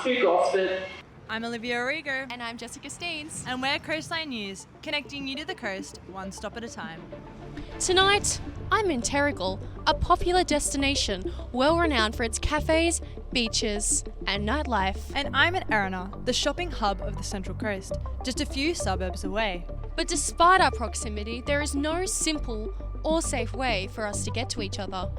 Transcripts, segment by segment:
too goth, but... I'm Olivia Origo. And I'm Jessica Steens. And we're Coastline News, connecting you to the coast, one stop at a time. Tonight, I'm in Terrigal, a popular destination well renowned for its cafes, beaches, and nightlife. And I'm at Erina, the shopping hub of the Central Coast, just a few suburbs away. But despite our proximity, there is no simple or safe way for us to get to each other.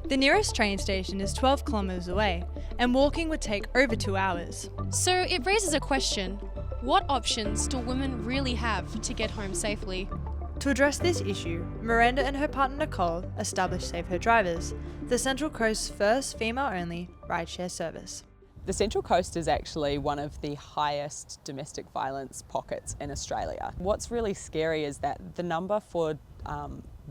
The nearest train station is 12 kilometres away, and walking would take over 2 hours. So it raises a question: what options do women really have to get home safely? To address this issue, Miranda and her partner Nicole established SaveHer Drivers, the Central Coast's first female-only rideshare service. The Central Coast is actually one of the highest domestic violence pockets in Australia. What's really scary is that the number for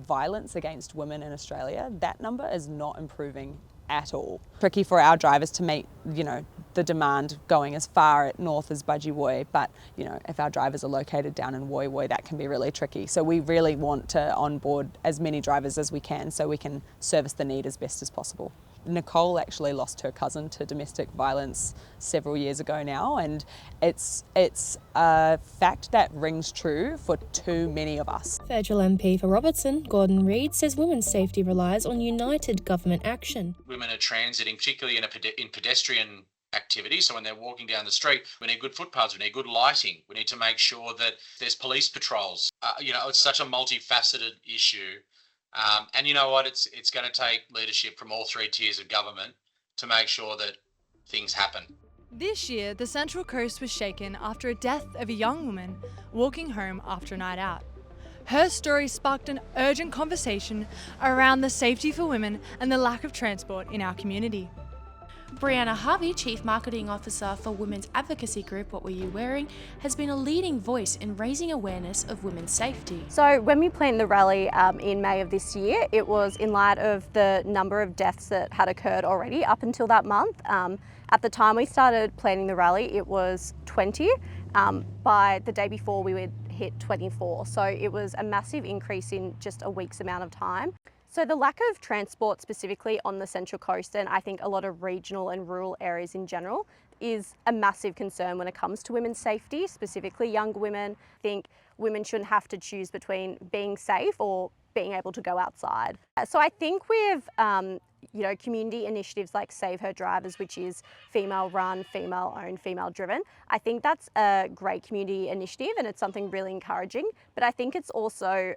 violence against women in Australia, that number is not improving at all. Tricky for our drivers to meet, the demand going as far north as Budgie, but if our drivers are located down in Woy, that can be really tricky. So we really want to onboard as many drivers as we can so we can service the need as best as possible. Nicole actually lost her cousin to domestic violence several years ago now, and it's a fact that rings true for too many of us. Federal MP for Robertson, Reid, says women's safety relies on united government action. Women are transiting, particularly in pedestrian activity. So when they're walking down the street, we need good footpaths, we need good lighting, we need to make sure that there's police patrols. It's such a multifaceted issue. And you know what, it's going to take leadership from all 3 tiers of government to make sure that things happen. This year, the Central Coast was shaken after a death of a young woman walking home after a night out. Her story sparked an urgent conversation around the safety for women and the lack of transport in our community. Brianna Harvey, Chief Marketing Officer for women's advocacy group What Were You Wearing, has been a leading voice in raising awareness of women's safety. So when we planned the rally in May of this year, it was in light of the number of deaths that had occurred already up until that month. At the time we started planning the rally, it was 20. By the day before, we would hit 24. So it was a massive increase in just a week's amount of time. So the lack of transport specifically on the Central Coast, and I think a lot of regional and rural areas in general, is a massive concern when it comes to women's safety, specifically young women. I think women shouldn't have to choose between being safe or being able to go outside. So I think with community initiatives like SaveHer Drivers, which is female-run, female-owned, female-driven, I think that's a great community initiative and it's something really encouraging. But I think it's also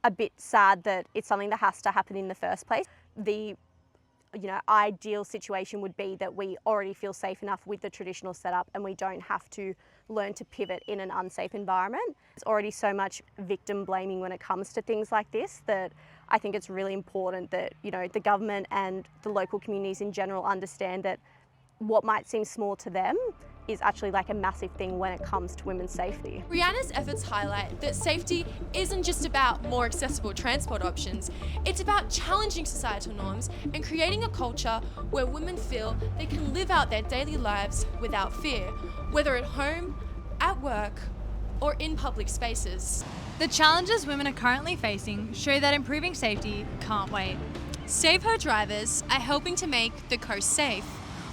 a bit sad that it's something that has to happen in the first place. The ideal situation would be that we already feel safe enough with the traditional setup and we don't have to learn to pivot in an unsafe environment. There's already so much victim blaming when it comes to things like this that I think it's really important that the government and the local communities in general understand that what might seem small to them is actually like a massive thing when it comes to women's safety. Rihanna's efforts highlight that safety isn't just about more accessible transport options, it's about challenging societal norms and creating a culture where women feel they can live out their daily lives without fear, whether at home, at work, or in public spaces. The challenges women are currently facing show that improving safety can't wait. SaveHer Drivers are helping to make the coast safe,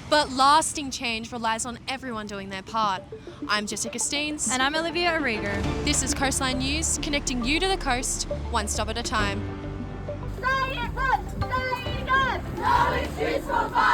but lasting change relies on everyone doing their part. I'm Jessica Steens. And I'm Olivia Origo. This is Coastline News, connecting you to the coast, one stop at a time. Say it once, say it again. No excuse for violence.